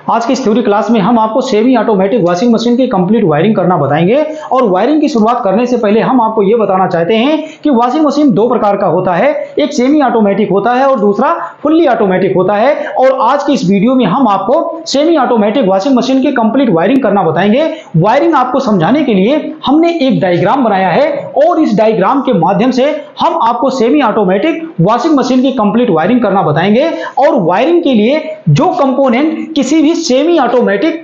आज की इस थ्योरी क्लास में हम आपको सेमी ऑटोमेटिक वॉशिंग मशीन की कंप्लीट वायरिंग करना बताएंगे। और वायरिंग की शुरुआत करने से पहले हम आपको यह बताना चाहते हैं कि वॉशिंग मशीन दो प्रकार का होता है, एक सेमी ऑटोमेटिक होता है और दूसरा फुल्ली ऑटोमेटिक होता है। और आज की इस वीडियो में हम आपको सेमी ऑटोमेटिक वॉशिंग मशीन की कंप्लीट वायरिंग करना बताएंगे। वायरिंग आपको समझाने के लिए हमने एक डायग्राम बनाया है और इस डायग्राम के माध्यम से हम आपको सेमी ऑटोमेटिक वॉशिंग मशीन की कंप्लीट वायरिंग करना बताएंगे। और वायरिंग के लिए जो कंपोनेंट किसी भी सेमी ऑटोमेटिक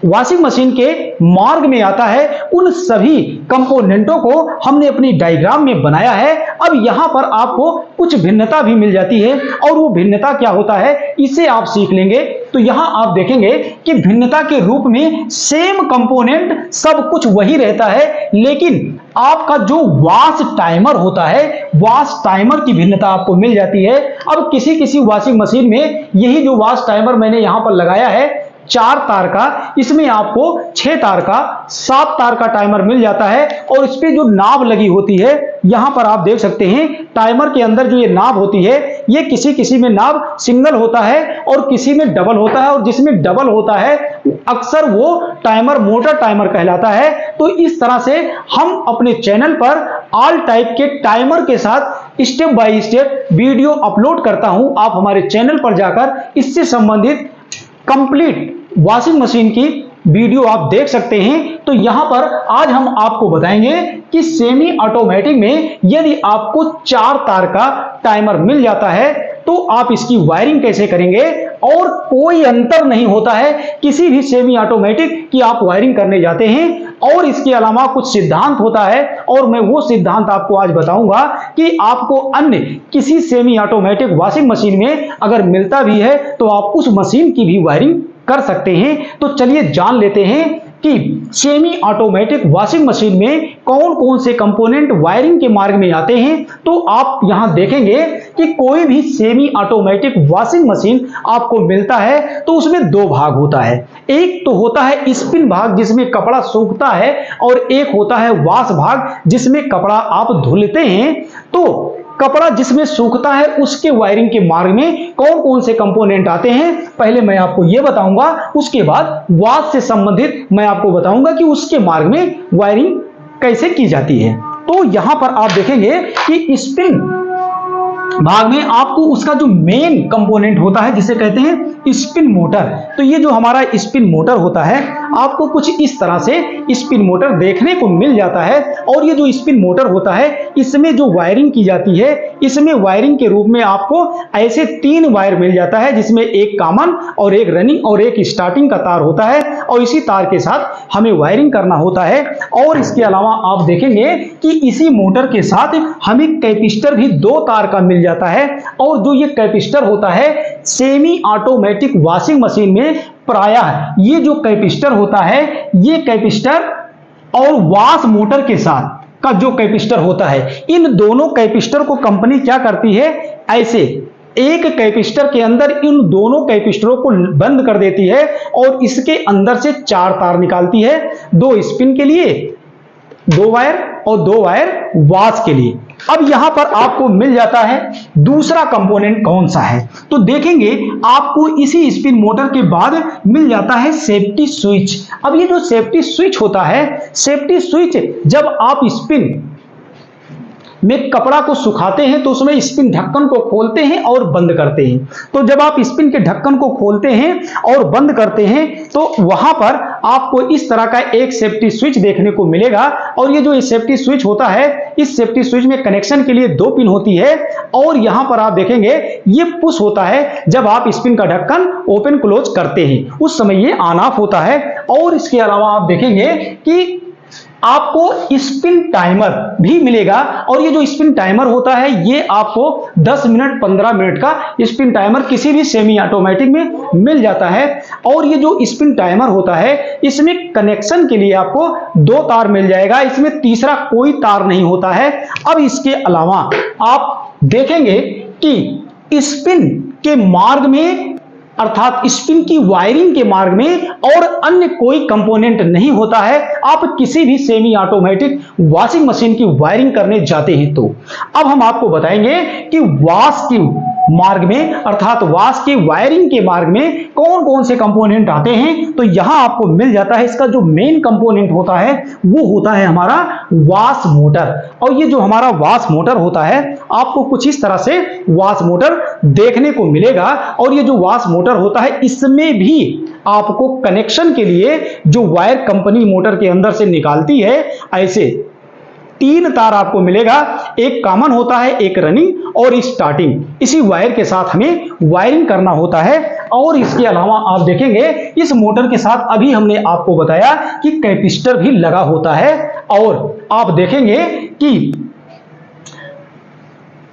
वॉशिंग मशीन के मार्ग में आता है, उन सभी कंपोनेंटों को हमने अपनी डायग्राम में बनाया है। अब यहां पर आपको कुछ भिन्नता भी मिल जाती है और वो भिन्नता क्या होता है इसे आप सीख लेंगे। तो यहां आप देखेंगे कि भिन्नता के रूप में सेम कंपोनेंट सब कुछ वही रहता है, लेकिन आपका जो वॉश टाइमर होता है, वॉश टाइमर की भिन्नता आपको मिल जाती है। अब किसी किसी वॉशिंग मशीन में यही जो वॉश टाइमर मैंने यहां पर लगाया है 4 तार का, इसमें आपको 6 तार का, 7 तार का टाइमर मिल जाता है। और इस पे जो नाब लगी होती है, यहां पर आप देख सकते हैं टाइमर के अंदर जो ये नाब होती है, ये किसी किसी में नाब सिंगल होता है और किसी में डबल होता है। और जिसमें डबल होता है अक्सर वो टाइमर मोटर टाइमर कहलाता है। तो इस तरह से हम अपने चैनल पर ऑल टाइप के टाइमर के साथ step by step video upload करता हूं। आप हमारे चैनल पर जाकर इससे संबंधित कंप्लीट वॉशिंग मशीन की वीडियो आप देख सकते हैं। तो यहां पर आज हम आपको बताएंगे कि सेमी ऑटोमेटिक में यदि आपको 4 तार का टाइमर मिल जाता है तो आप इसकी वायरिंग कैसे करेंगे। और कोई अंतर नहीं होता है किसी भी सेमी ऑटोमेटिक की आप वायरिंग करने जाते हैं। और इसके अलावा कुछ सिद्धांत होता है और मैं वो सिद्धांत आपको आज बताऊंगा कि आपको अन्य किसी सेमी ऑटोमेटिक वॉशिंग मशीन में अगर मिलता भी है तो आप उस मशीन की भी वायरिंग कर सकते हैं। तो चलिए जान लेते हैं कि सेमी ऑटोमेटिक वॉशिंग मशीन में कौन कौन से कंपोनेंट वायरिंग के मार्ग में आते हैं। तो आप यहां देखेंगे कि कोई भी सेमी ऑटोमेटिक वॉशिंग मशीन आपको मिलता है तो उसमें दो भाग होता है। एक तो होता है स्पिन भाग जिसमें कपड़ा सूखता है, और एक होता है वॉश भाग जिसमें कपड़ा आप धुलते हैं। तो कपड़ा जिसमें सूखता है उसके वायरिंग के मार्ग में कौन कौन से कंपोनेंट आते हैं पहले मैं आपको यह बताऊंगा, उसके बाद वॉश से संबंधित मैं आपको बताऊंगा कि उसके मार्ग में वायरिंग कैसे की जाती है। तो यहां पर आप देखेंगे कि स्पिन भाग में आपको उसका जो मेन कंपोनेंट होता है जिसे कहते हैं स्पिन मोटर। तो ये जो हमारा स्पिन मोटर होता है आपको कुछ इस तरह से स्पिन मोटर देखने को मिल जाता है। और ये जो स्पिन मोटर होता है इसमें जो वायरिंग की जाती है, इसमें वायरिंग के रूप में आपको ऐसे 3 वायर मिल जाता है जिसमें एक कॉमन और एक रनिंग और एक स्टार्टिंग का तार होता है। और इसी तार के साथ हमें वायरिंग करना होता है। और इसके अलावा आप देखेंगे कि इसी मोटर के साथ हमें कैपेसिटर भी 2 तार का मिल जाता है। और जो ये कैपेसिटर होता है सेमी ऑटोमेटिक वॉशिंग मशीन में प्रायः ये जो कैपेसिटर होता है, ये कैपेसिटर और वॉश मोटर के साथ का जो कैपेसिटर होता है, इन दोनों कैपेसिटर को कंपनी क्या करती है, ऐसे एक कैपेसिटर के अंदर इन दोनों कैपेसिटरों को बंद कर देती है और इसके अंदर से 4 तार निकालती है, 2 स्पिन के लिए 2 वायर और 2 वायर वॉश के लिए। अब यहां पर आपको मिल जाता है दूसरा कंपोनेंट कौन सा है, तो देखेंगे आपको इसी स्पिन मोटर के बाद मिल जाता है सेफ्टी स्विच। अब ये जो सेफ्टी स्विच होता है, सेफ्टी स्विच जब आप स्पिन में कपड़ा को सुखाते हैं तो उसमें स्पिन ढक्कन को खोलते हैं और बंद करते हैं। तो जब आप स्पिन के ढक्कन को खोलते हैं और बंद करते हैं तो वहां पर आपको इस तरह का एक सेफ्टी स्विच देखने को मिलेगा। और ये जो सेफ्टी स्विच होता है, इस सेफ्टी स्विच में कनेक्शन के लिए 2 पिन होती है। और यहां पर आप देखेंगे ये पुश होता है जब आप स्पिन का ढक्कन ओपन क्लोज करते हैं, उस समय ये ऑन ऑफ होता है। और इसके अलावा आप देखेंगे कि आपको स्पिन टाइमर भी मिलेगा। और ये जो स्पिन टाइमर होता है ये आपको 10 मिनट 15 मिनट का स्पिन टाइमर किसी भी सेमी ऑटोमेटिक में मिल जाता है। और ये जो स्पिन टाइमर होता है इसमें कनेक्शन के लिए आपको 2 तार मिल जाएगा, इसमें तीसरा कोई तार नहीं होता है। अब इसके अलावा आप देखेंगे कि स्पिन के मार्ग में अर्थात स्पिन की वायरिंग के मार्ग में और अन्य कोई कंपोनेंट नहीं होता है। आप किसी भी सेमी ऑटोमेटिक वॉशिंग मशीन की वायरिंग करने जाते हैं तो अब हम आपको बताएंगे कि वॉश की मार्ग में अर्थात वाश के वायरिंग के मार्ग में कौन कौन से कंपोनेंट आते हैं, तो यहां आपको मिल जाता है। इसका जो मेन कंपोनेंट होता है वो होता है हमारा वाश मोटर। और ये जो हमारा वाश मोटर होता है आपको कुछ इस तरह से वाश मोटर देखने को मिलेगा। और ये जो वाश मोटर होता है इसमें भी आपको कनेक्शन के लिए जो वायर कंपनी मोटर के अंदर से निकालती है, ऐसे 3 तार आपको मिलेगा। एक कॉमन होता है, एक रनिंग और स्टार्टिंग। इसी वायर के साथ हमें वायरिंग करना होता है। और इसके अलावा आप देखेंगे इस मोटर के साथ अभी हमने आपको बताया कि कैपेसिटर भी लगा होता है। और आप देखेंगे कि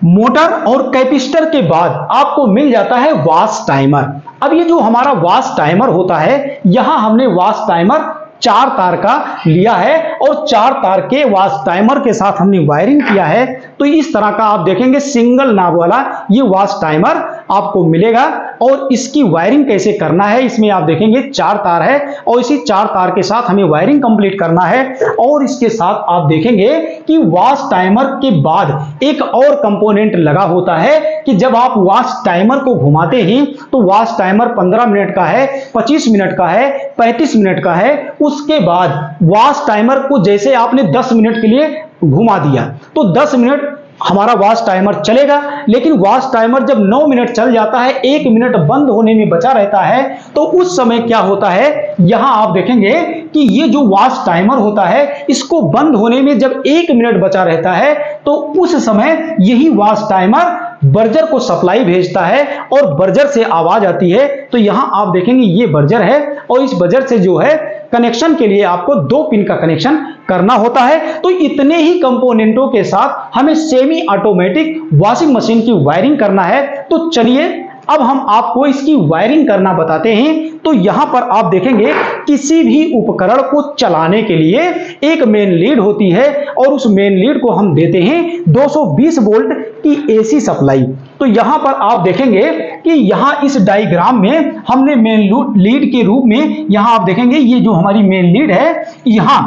मोटर और कैपेसिटर के बाद आपको मिल जाता है वाश टाइमर। अब ये जो हमारा वाश टाइमर होता है, यहां हमने वाश टाइमर 4 तार का लिया है और 4 तार के वाश टाइमर के साथ हमने वायरिंग किया है। तो इस तरह का आप देखेंगे सिंगल नाब वाला ये वाश टाइमर आपको मिलेगा। और इसकी वायरिंग कैसे करना है, इसमें आप देखेंगे 4 तार है और इसी 4 तार के साथ हमें वायरिंग कंप्लीट करना है। और इसके साथ आप देखेंगे कि वाश टाइमर के बाद एक और कंपोनेंट लगा होता है कि जब आप वाश टाइमर को घुमाते हैं तो वाश टाइमर 15 मिनट का है, 25 मिनट का है, 35 मिनट का है। उसके बाद वाश टाइमर को जैसे आपने 10 मिनट के लिए घुमा दिया तो 10 मिनट हमारा वाश टाइमर चलेगा। लेकिन वाश टाइमर जब 9 मिनट चल जाता है, 1 मिनट बंद होने में बचा रहता है, तो उस समय क्या होता है, यहां आप देखेंगे कि ये जो वाश टाइमर होता है इसको बंद होने में जब 1 मिनट बचा रहता है तो उस समय यही वाश टाइमर बर्जर को सप्लाई भेजता है और बर्जर से आवाज आती है। तो यहां आप देखेंगे ये बर्जर है और इस बर्जर से जो है कनेक्शन के लिए आपको 2 पिन का कनेक्शन करना होता है। तो इतने ही कंपोनेंटों के साथ हमें सेमी ऑटोमेटिक वॉशिंग मशीन की वायरिंग करना है। तो चलिए अब हम आपको इसकी वायरिंग करना बताते हैं। तो यहां पर आप देखेंगे किसी भी उपकरण को चलाने के लिए एक मेन लीड होती है और उस मेन लीड को हम देते हैं 220 वोल्ट की एसी सप्लाई। तो यहां पर आप देखेंगे कि यहां इस डायग्राम में हमने मेन लीड के रूप में यहां आप देखेंगे ये जो हमारी मेन लीड है यहां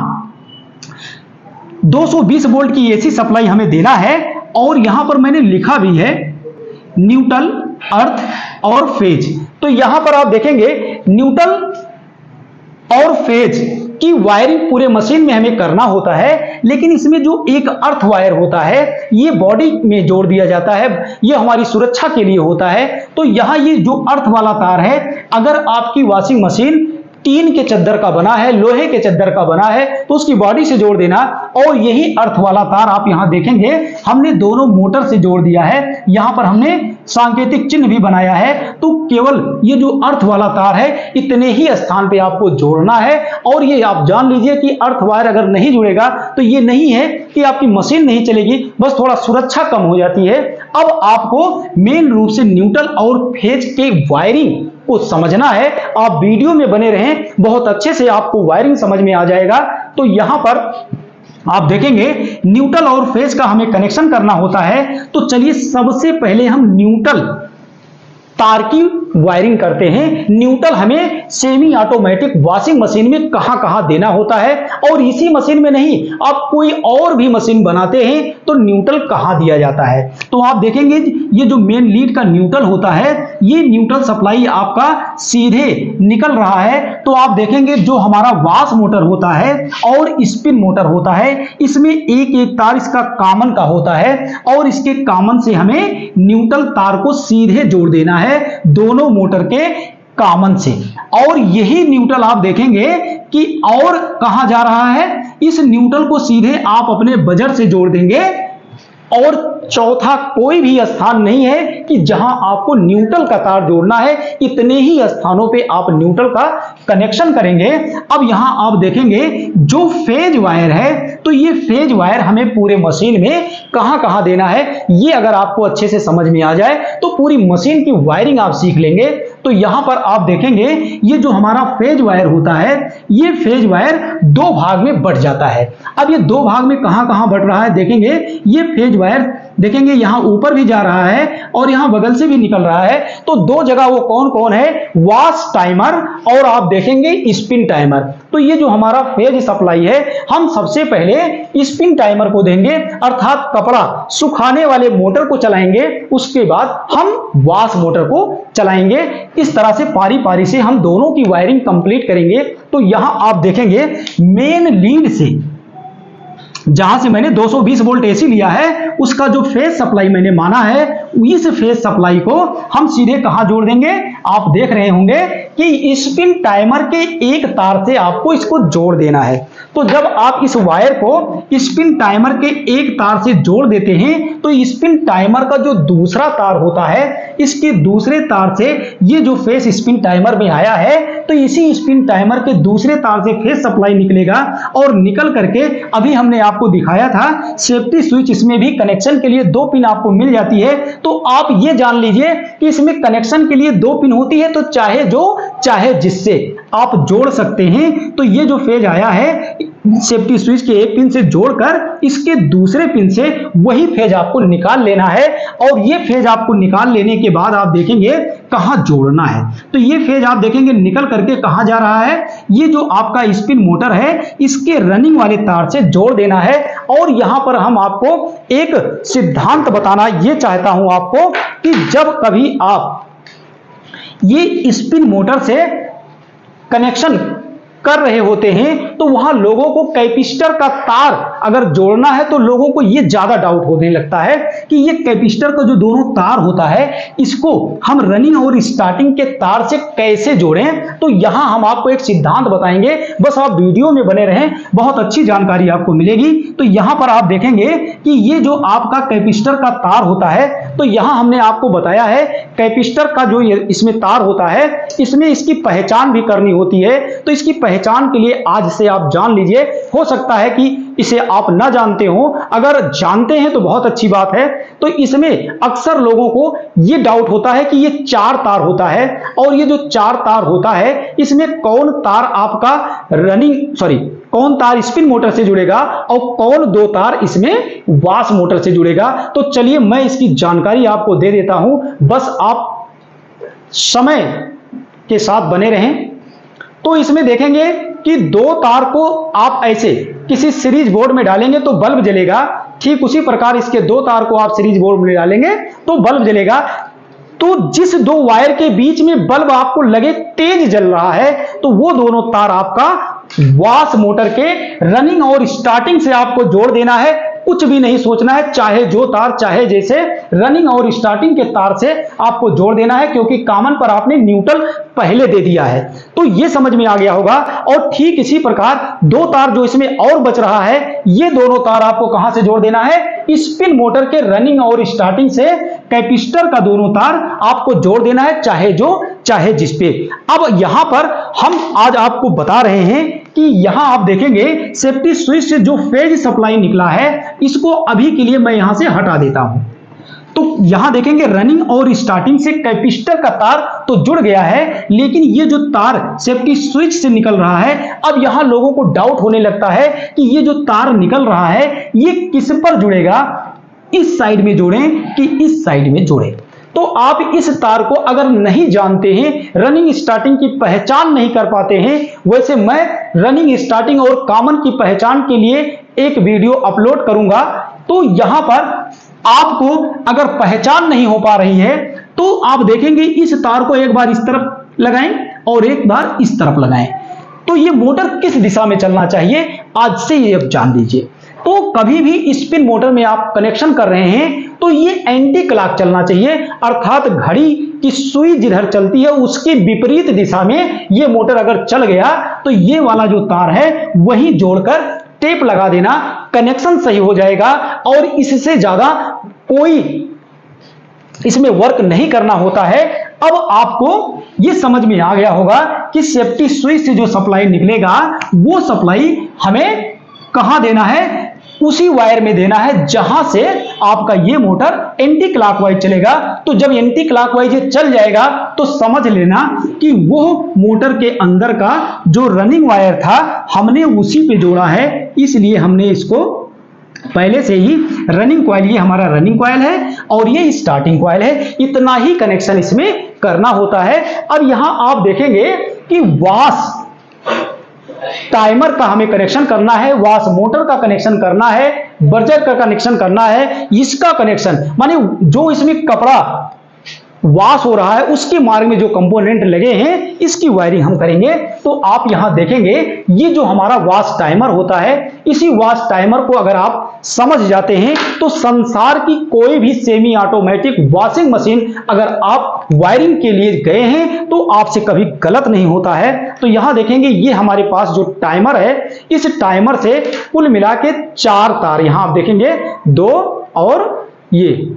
220 वोल्ट की एसी सप्लाई हमें देना है। और यहां पर मैंने लिखा भी है न्यूट्रल, अर्थ और फेज। तो यहां पर आप देखेंगे न्यूट्रल और फेज की वायरिंग पूरे मशीन में हमें करना होता है। लेकिन इसमें जो एक अर्थ वायर होता है ये बॉडी में जोड़ दिया जाता है, ये हमारी सुरक्षा के लिए होता है। तो यहां ये जो अर्थ वाला तार है, अगर आपकी वॉशिंग मशीन टीन के चद्दर का बना है, लोहे के चद्दर का बना है, तो उसकी बॉडी से जोड़ देना। और यही अर्थ वाला तार आप यहां देखेंगे हमने दोनों मोटर से जोड़ दिया है। यहां पर हमने सांकेतिक चिन्ह भी बनाया है। तो केवल ये जो अर्थ वाला तार है इतने ही स्थान पे आपको जोड़ना है। और ये आप जान लीजिए कि अर्थ वायर अगर नहीं जुड़ेगा तो ये नहीं है कि आपकी मशीन नहीं चलेगी, बस थोड़ा सुरक्षा कम हो जाती है। अब आपको मेन रूप से न्यूट्रल और फेज के वायरिंग को समझना है। आप वीडियो में बने रहें, बहुत अच्छे से आपको वायरिंग समझ में आ जाएगा। तो यहां पर आप देखेंगे न्यूट्रल और फेज का हमें कनेक्शन करना होता है। तो चलिए सबसे पहले हम न्यूट्रल तार की वायरिंग करते हैं। न्यूट्रल हमें सेमी ऑटोमेटिक वॉशिंग मशीन में कहां कहां देना होता है, और इसी मशीन में नहीं, आप कोई और भी मशीन बनाते हैं तो न्यूट्रल कहां दिया जाता है। तो आप देखेंगे ये जो मेन लीड का न्यूट्रल होता है, ये न्यूट्रल सप्लाई आपका सीधे निकल रहा है। तो आप देखेंगे जो हमारा वाश मोटर होता है और स्पिन मोटर होता है, इसमें एक एक तार इसका कॉमन का होता है और इसके कॉमन से हमें न्यूट्रल तार को सीधे जोड़ देना है दोनों मोटर के कॉमन से। और यही न्यूट्रल आप देखेंगे कि और कहां जा रहा है, इस न्यूट्रल को सीधे आप अपने बजर से जोड़ देंगे। और चौथा कोई भी स्थान नहीं है कि जहां आपको न्यूट्रल का तार जोड़ना है, इतने ही स्थानों पे आप न्यूट्रल का कनेक्शन करेंगे। अब यहां आप देखेंगे जो फेज वायर है, तो ये फेज वायर हमें पूरे मशीन में कहां कहां देना है, ये अगर आपको अच्छे से समझ में आ जाए तो पूरी मशीन की वायरिंग आप सीख लेंगे। तो यहां पर आप देखेंगे ये जो हमारा फेज वायर होता है, ये फेज वायर 2 भाग में बट जाता है। अब ये 2 भाग में कहां कहां बट रहा है देखेंगे, ये फेज वायर देखेंगे यहाँ ऊपर भी जा रहा है और यहाँ बगल से भी निकल रहा है। तो दो जगह वो कौन कौन है, वॉश टाइमर और आप देखेंगे स्पिन टाइमर। तो ये जो हमारा फेज सप्लाई है, हम सबसे पहले स्पिन टाइमर को देंगे, अर्थात कपड़ा सुखाने वाले मोटर को चलाएंगे, उसके बाद हम वॉश मोटर को चलाएंगे। इस तरह से पारी पारी से हम दोनों की वायरिंग कंप्लीट करेंगे। तो यहां आप देखेंगे मेन लीड से, जहां से मैंने 220 वोल्ट एसी लिया है, उसका जो फेज सप्लाई मैंने माना है, इस फेज सप्लाई को हम सीधे कहां जोड़ देंगे, आप देख रहे होंगे कि स्पिन टाइमर के एक तार से आपको इसको जोड़ देना है। तो जब आप इस वायर को स्पिन टाइमर के एक तार से जोड़ देते हैं, तो स्पिन टाइमर का जो दूसरा तार होता है, इसके दूसरे तार से ये जो फेज स्पिन टाइमर में आया है, तो इसी स्पिन टाइमर के दूसरे तार से फेज सप्लाई निकलेगा और निकल करके अभी हमने आपको दिखाया था सेफ्टी स्विच, इसमें भी कनेक्शन के लिए 2 पिन आपको मिल जाती है। तो आप ये जान लीजिए कि इसमें कनेक्शन के लिए 2 पिन होती है, तो चाहे जो चाहे जिससे आप जोड़ सकते हैं। तो ये जो फेज आया है सेफ्टी स्विच के एक पिन से जोड़कर इसके दूसरे पिन से वही फेज आपको निकाल लेना है। और ये फेज आपको निकाल लेने के बाद आप देखेंगे कहां जोड़ना है। तो ये फेज आप देखेंगे निकल करके कहां जा रहा है, ये जो आपका स्पिन मोटर है, इसके रनिंग वाले तार से जोड़ देना है। और यहां पर हम आपको एक सिद्धांत बताना ये चाहता हूं आपको कि जब कभी आप ये स्पिन मोटर से कनेक्शन कर रहे होते हैं, तो वहां लोगों को कैपेसिटर का तार अगर जोड़ना है, तो लोगों को यह ज्यादा डाउट होने लगता है कि ये कैपेसिटर का जो दोनों तार होता है, इसको हम रनिंग और स्टार्टिंग के तार से कैसे जोड़ें। तो यहां हम आपको एक सिद्धांत बताएंगे, बस आप वीडियो में बने रहें, बहुत अच्छी जानकारी आपको मिलेगी। तो यहां पर आप देखेंगे कि ये जो आपका कैपेसिटर का तार होता है, तो यहां हमने आपको बताया है कैपेसिटर का जो इसमें तार होता है, इसमें इसकी पहचान भी करनी होती है। तो इसकी पहचान के लिए आज से आप जान लीजिए, हो सकता है कि इसे आप ना जानते हो, अगर जानते हैं तो बहुत अच्छी बात है। तो इसमें अक्सर लोगों को यह डाउट होता है कि ये 4 तार होता है, और ये जो 4 तार होता है, इसमें कौन तार आपका कौन तार स्पिन मोटर से जुड़ेगा और कौन 2 तार इसमें वॉश मोटर से जुड़ेगा। तो चलिए मैं इसकी जानकारी आपको दे देता हूं, बस आप समय के साथ बने रहें। तो इसमें देखेंगे कि 2 तार को आप ऐसे किसी सीरीज बोर्ड में डालेंगे तो बल्ब जलेगा, ठीक उसी प्रकार इसके 2 तार को आप सीरीज बोर्ड में डालेंगे तो बल्ब जलेगा। तो जिस 2 वायर के बीच में बल्ब आपको लगे तेज जल रहा है, तो वो दोनों तार आपका वॉश मोटर के रनिंग और स्टार्टिंग से आपको जोड़ देना है। कुछ भी नहीं सोचना है, चाहे जो तार चाहे जैसे, रनिंग और स्टार्टिंग के तार से आपको जोड़ देना है, क्योंकि कॉमन पर आपने न्यूट्रल पहले दे दिया है। तो ये समझ में आ गया होगा। और ठीक इसी प्रकार 2 तार जो इसमें और बच रहा है, ये दोनों तार आपको कहां से जोड़ देना है, स्पिन मोटर के रनिंग और स्टार्टिंग से कैपेसिटर का दोनों तार आपको जोड़ देना है, चाहे जो चाहे जिस पे। अब यहां पर हम आज आपको बता रहे हैं कि यहां आप देखेंगे सेफ्टी स्विच से जो फेज सप्लाई निकला है, इसको अभी के लिए मैं यहां से हटा देता हूं। तो यहां देखेंगे रनिंग और स्टार्टिंग से कैपेसिटर का तार तो जुड़ गया है, लेकिन ये जो तार सेफ्टी स्विच से निकल रहा है, अब यहां लोगों को डाउट होने लगता है कि ये जो तार निकल रहा है, ये किस पर जुड़ेगा, इस साइड में जोड़ें कि इस साइड में जोड़ें। तो आप इस तार को अगर नहीं जानते हैं, रनिंग स्टार्टिंग की पहचान नहीं कर पाते हैं, वैसे मैं रनिंग स्टार्टिंग और कॉमन की पहचान के लिए एक वीडियो अपलोड करूंगा। तो यहां पर आपको अगर पहचान नहीं हो पा रही है, तो आप देखेंगे इस तार को एक बार इस तरफ लगाएं और एक बार इस तरफ लगाएं। तो ये मोटर किस दिशा में चलना चाहिए, आज से ये आप जान लीजिए। तो कभी भी स्पिन मोटर में आप कनेक्शन कर रहे हैं, तो ये एंटी क्लॉक चलना चाहिए, अर्थात घड़ी की सुई जिधर चलती है उसके विपरीत दिशा में ये मोटर अगर चल गया, तो ये वाला जो तार है वही जोड़कर टेप लगा देना, कनेक्शन सही हो जाएगा। और इससे ज्यादा कोई इसमें वर्क नहीं करना होता है। अब आपको यह समझ में आ गया होगा कि सेफ्टी स्विच से जो सप्लाई निकलेगा, वो सप्लाई हमें कहां देना है, उसी वायर में देना है जहां से आपका ये मोटर एंटी क्लॉकवाइज चलेगा। तो जब एंटी क्लॉकवाइज चल जाएगा, तो समझ लेना कि वो मोटर के अंदर का जो रनिंग वायर था, हमने उसी पे जोड़ा है, इसलिए हमने इसको पहले से ही रनिंग कॉइल, ये हमारा रनिंग कॉइल है और ये स्टार्टिंग कॉइल है, इतना ही कनेक्शन इसमें करना होता है। अब यहां आप देखेंगे कि वॉश टाइमर का हमें कनेक्शन करना है, वॉश मोटर का कनेक्शन करना है, बर्जर का कनेक्शन करना है, इसका कनेक्शन माने जो इसमें कपड़ा वॉश हो रहा है उसके मार्ग में जो कंपोनेंट लगे हैं इसकी वायरिंग हम करेंगे। तो आप यहां देखेंगे ये जो हमारा वॉश टाइमर होता है, इसी वॉश टाइमर को अगर आप समझ जाते हैं तो संसार की कोई भी सेमी ऑटोमेटिक वॉशिंग मशीन अगर आप वायरिंग के लिए गए हैं तो आपसे कभी गलत नहीं होता है। तो यहां देखेंगे ये हमारे पास जो टाइमर है, इस टाइमर से कुल मिला के 4 तार, यहां आप देखेंगे 2 और ये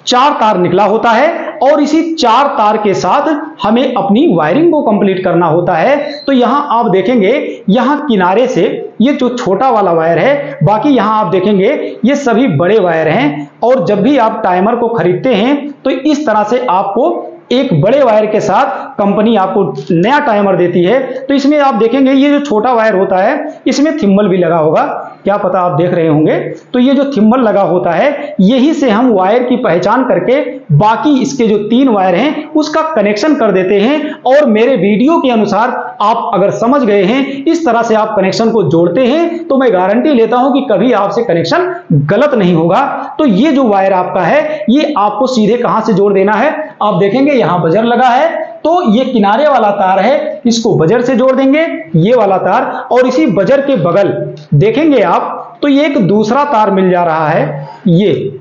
4 तार निकला होता है और इसी 4 तार के साथ हमें अपनी वायरिंग को कंप्लीट करना होता है। तो यहां आप देखेंगे यहां किनारे से ये जो छोटा वाला वायर है, बाकी यहां आप देखेंगे ये सभी बड़े वायर हैं। और जब भी आप टाइमर को खरीदते हैं तो इस तरह से आपको एक बड़े वायर के साथ कंपनी आपको नया टाइमर देती है। तो इसमें आप देखेंगे ये जो छोटा वायर होता है इसमें थिम्बल भी लगा होगा, क्या पता आप देख रहे होंगे। तो ये जो थिम्बल लगा होता है यही से हम वायर की पहचान करके बाकी इसके जो 3 वायर हैं उसका कनेक्शन कर देते हैं। और मेरे वीडियो के अनुसार आप अगर समझ गए हैं, इस तरह से आप कनेक्शन को जोड़ते हैं तो मैं गारंटी लेता हूं कि कभी आपसे कनेक्शन गलत नहीं होगा। तो ये जो वायर आपका है ये आपको सीधे कहां से जोड़ देना है, आप देखेंगे यहां बजर लगा है तो ये किनारे वाला तार है, इसको बजर से जोड़ देंगे ये वाला तार। और इसी बजर के बगल देखेंगे आप तो ये एक दूसरा तार मिल जा रहा है, ये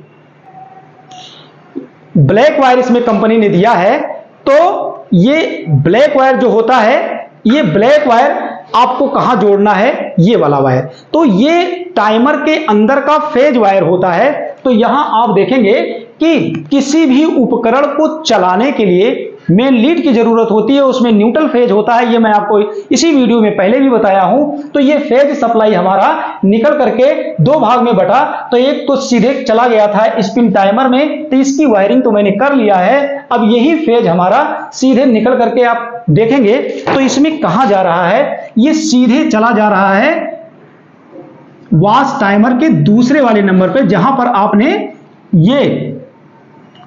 ब्लैक वायर इसमें कंपनी ने दिया है। तो ये ब्लैक वायर जो होता है, ये ब्लैक वायर आपको कहां जोड़ना है, ये वाला वायर। तो ये टाइमर के अंदर का फेज वायर होता है। तो यहां आप देखेंगे कि किसी भी उपकरण को चलाने के लिए मेन लीड की जरूरत होती है, उसमें न्यूट्रल फेज होता है, ये मैं आपको इसी वीडियो में पहले भी बताया हूं। तो ये फेज सप्लाई हमारा निकल करके 2 भाग में बटा, तो एक तो सीधे चला गया था स्पिन टाइमर में, तो इसकी वायरिंग तो मैंने कर लिया है। अब यही फेज हमारा सीधे निकल करके आप देखेंगे तो इसमें कहां जा रहा है, ये सीधे चला जा रहा है वॉश टाइमर के दूसरे वाले नंबर पे, जहां पर आपने ये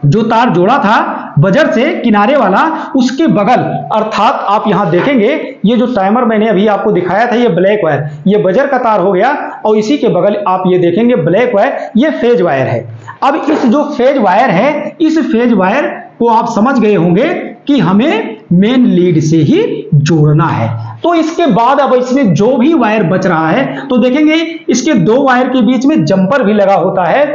जो तार जोड़ा था बजर से किनारे वाला उसके बगल, अर्थात आप यहां देखेंगे ये जो टाइमर मैंने अभी आपको दिखाया था ये ब्लैक वायर, ये बजर का तार हो गया और इसी के बगल आप ये देखेंगे ब्लैक वायर, ये फेज वायर है। अब इस जो फेज वायर है, इस फेज वायर को आप समझ गए होंगे कि हमें मेन लीड से ही जोड़ना है। तो इसके बाद अब इसमें जो भी वायर बच रहा है तो देखेंगे इसके 2 वायर के बीच में जंपर भी लगा होता है।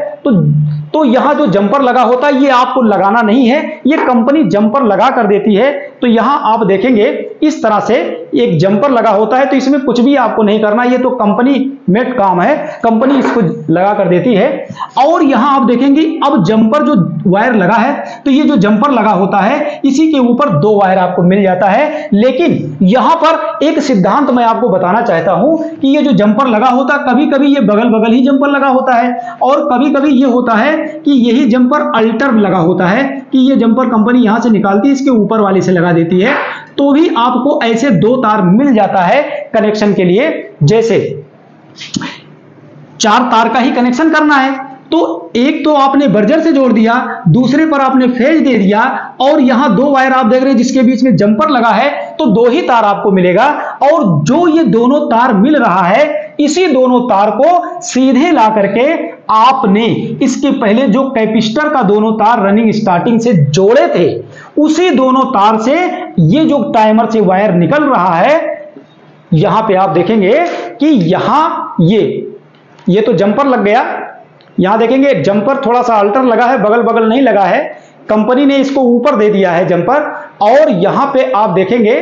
तो यहां जो जंपर लगा होता है ये आपको लगाना नहीं है, ये कंपनी जंपर लगा कर देती है। तो यहां आप देखेंगे इस तरह से एक जंपर लगा होता है, तो इसमें कुछ भी आपको नहीं करना, ये तो कंपनी मेड काम है, कंपनी इसको लगा कर देती है। और यहां आप देखेंगे अब जंपर जो वायर लगा है, तो ये जो जंपर लगा होता है इसी के ऊपर 2 वायर आपको मिल जाता है। लेकिन यहां पर एक सिद्धांत मैं आपको बताना चाहता हूं कि ये जो जंपर लगा होता है कभी कभी ये बगल बगल ही जंपर लगा होता है, और कभी कभी ये होता है कि यही जंपर अल्टर लगा होता है कि ये जंपर कंपनी यहां से निकालती है इसके ऊपर वाले से लगा देती है। तो भी आपको ऐसे 2 तार मिल जाता है कनेक्शन के लिए। जैसे 4 तार का ही कनेक्शन करना है तो एक तो आपने बर्जर से जोड़ दिया, दूसरे पर आपने फेज दे दिया, और यहां 2 वायर आप देख रहे हैं जिसके बीच में जंपर लगा है, तो 2 ही तार आपको मिलेगा। और जो ये दोनों तार मिल रहा है इसी दोनों तार को सीधे ला करके आपने इसके पहले जो कैपेसिटर का दोनों तार रनिंग स्टार्टिंग से जोड़े थे उसी दोनों तार से ये जो टाइमर से वायर निकल रहा है, यहां पे आप देखेंगे कि यहां ये तो जंपर लग गया, यहां देखेंगे जंपर थोड़ा सा अल्टर लगा है, बगल बगल नहीं लगा है, कंपनी ने इसको ऊपर दे दिया है जंपर। और यहां पे आप देखेंगे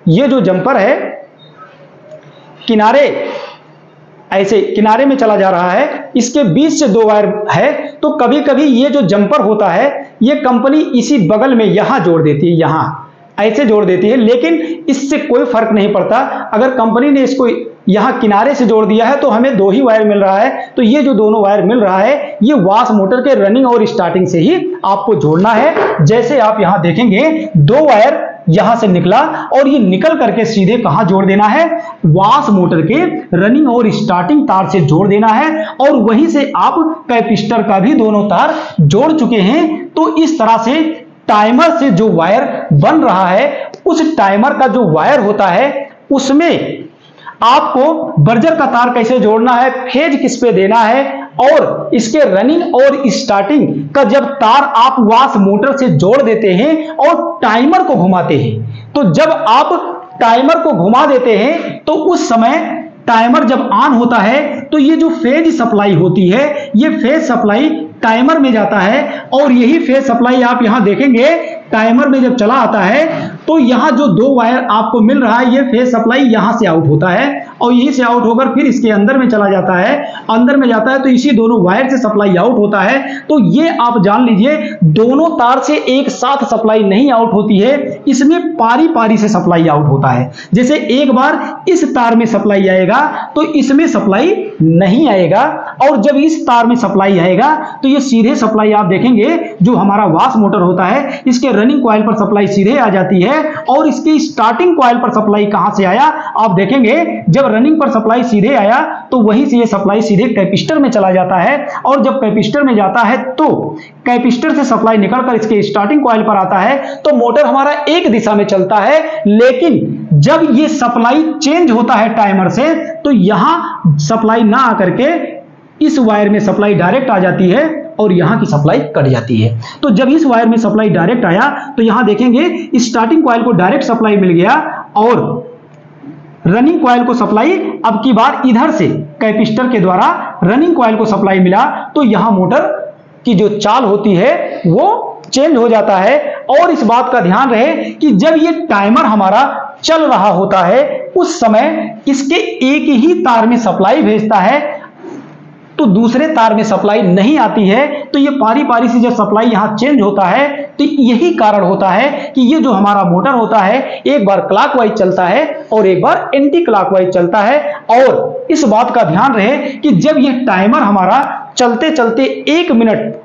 ये जो जंपर है किनारे ऐसे किनारे में चला जा रहा है, इसके बीच से 2 वायर है। तो कभी कभी ये जो जंपर होता है ये कंपनी इसी बगल में यहां जोड़ देती है, यहां ऐसे जोड़ देती है, लेकिन इससे कोई फर्क नहीं पड़ता। अगर कंपनी ने इसको यहां किनारे से जोड़ दिया है तो हमें 2 ही वायर मिल रहा है। तो ये जो दोनों वायर मिल रहा है ये वॉश मोटर के रनिंग और स्टार्टिंग से ही आपको जोड़ना है। जैसे आप यहां देखेंगे 2 वायर यहां से निकला और ये निकल करके सीधे कहां जोड़ देना है, वॉश मोटर के रनिंग और स्टार्टिंग तार से जोड़ देना है और वहीं से आप कैपेसिटर का भी दोनों तार जोड़ चुके हैं। तो इस तरह से टाइमर से जो वायर बन रहा है, उस टाइमर का जो वायर होता है उसमें आपको बर्जर का तार कैसे जोड़ना है, फेज किस पे देना है और इसके रनिंग और स्टार्टिंग का जब तार आप वॉश मोटर से जोड़ देते हैं और टाइमर को घुमाते हैं, तो जब आप टाइमर को घुमा देते हैं तो उस समय टाइमर जब ऑन होता है तो ये जो फेज सप्लाई होती है, ये फेज सप्लाई टाइमर में जाता है और यही फेज सप्लाई आप यहां देखेंगे टाइमर में जब चला आता है तो यहां जो दो वायर आपको मिल रहा है, ये फेज सप्लाई यहां से आउट होता है और यहीं से आउट होकर फिर इसके अंदर में चला जाता है, अंदर में जाता है तो इसी दोनों वायर से सप्लाई आउट होता है। तो ये आप जान लीजिए दोनों तार से एक साथ सप्लाई नहीं आउट होती है, इसमें पारी पारी से सप्लाई आउट होता है। जैसे एक बार इस तार में सप्लाई आएगा तो इसमें सप्लाई नहीं आएगा और जब इस तार में सप्लाई आएगा तो ये सीधे सप्लाई आप देखेंगे जो हमारा वॉश मोटर होता है, इसके रनिंग कॉइल पर सप्लाई सीधे आ जाती है और इसकी स्टार्टिंग कॉइल पर सप्लाई कहां से आया, आप देखेंगे जब रनिंग पर सप्लाई सीधे आया तो वहीं से ये सप्लाई सीधे कैपेसिटर में चला जाता है और जब कैपेसिटर में जाता है तो कैपेसिटर से सप्लाई निकलकर इसके स्टार्टिंग कॉइल पर आता है तो मोटर हमारा एक दिशा में चलता है। लेकिन जब ये सप्लाई चेंज होता है टाइमर से तो यहां सप्लाई ना आकर के इस वायर में सप्लाई डायरेक्ट आ जाती है और यहां की सप्लाई कट जाती है। तो जब इस वायर में सप्लाई डायरेक्ट आया तो यहां देखेंगे स्टार्टिंग कॉइल को डायरेक्ट सप्लाई मिल गया और रनिंग कॉइल को सप्लाई अब की बार इधर से कैपेसिटर के द्वारा रनिंग कॉइल को सप्लाई मिला तो यहां मोटर की जो चाल होती है वो चेंज हो जाता है। और इस बात का ध्यान रहे कि जब ये टाइमर हमारा चल रहा होता है उस समय इसके एक ही तार में सप्लाई भेजता है तो दूसरे तार में सप्लाई नहीं आती है। तो ये पारी पारी से जब सप्लाई यहां चेंज होता है तो यही कारण होता है कि ये जो हमारा मोटर होता है एक बार क्लॉकवाइज चलता है और एक बार एंटी क्लॉकवाइज चलता है। और इस बात का ध्यान रहे कि जब ये टाइमर हमारा चलते चलते 1 मिनट,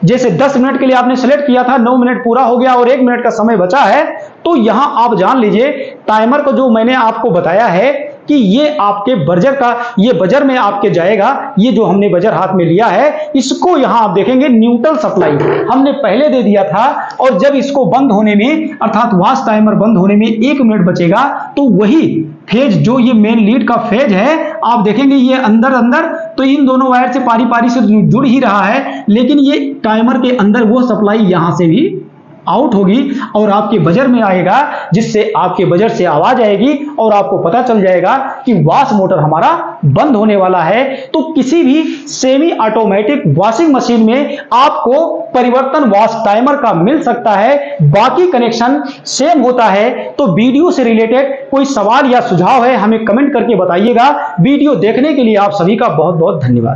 जैसे 10 मिनट के लिए आपने सेलेक्ट किया था, 9 मिनट पूरा हो गया और 1 मिनट का समय बचा है, तो यहां आप जान लीजिए टाइमर को जो मैंने आपको बताया है कि ये आपके बजर का, ये बजर में आपके जाएगा, ये जो हमने बजर हाथ में लिया है इसको यहां आप देखेंगे न्यूट्रल सप्लाई हमने पहले दे दिया था और जब इसको बंद होने में अर्थात वॉश टाइमर बंद होने में 1 मिनट बचेगा तो वही फेज जो ये मेन लीड का फेज है आप देखेंगे ये अंदर अंदर तो इन दोनों वायर से पारी पारी से जुड़ ही रहा है, लेकिन ये टाइमर के अंदर वो सप्लाई यहां से भी आउट होगी और आपके बजर में आएगा, जिससे आपके बजर से आवाज आएगी और आपको पता चल जाएगा कि वॉश मोटर हमारा बंद होने वाला है। तो किसी भी सेमी ऑटोमेटिक वॉशिंग मशीन में आपको परिवर्तन वॉश टाइमर का मिल सकता है, बाकी कनेक्शन सेम होता है। तो वीडियो से रिलेटेड कोई सवाल या सुझाव है हमें कमेंट करके बताइएगा। वीडियो देखने के लिए आप सभी का बहुत बहुत धन्यवाद।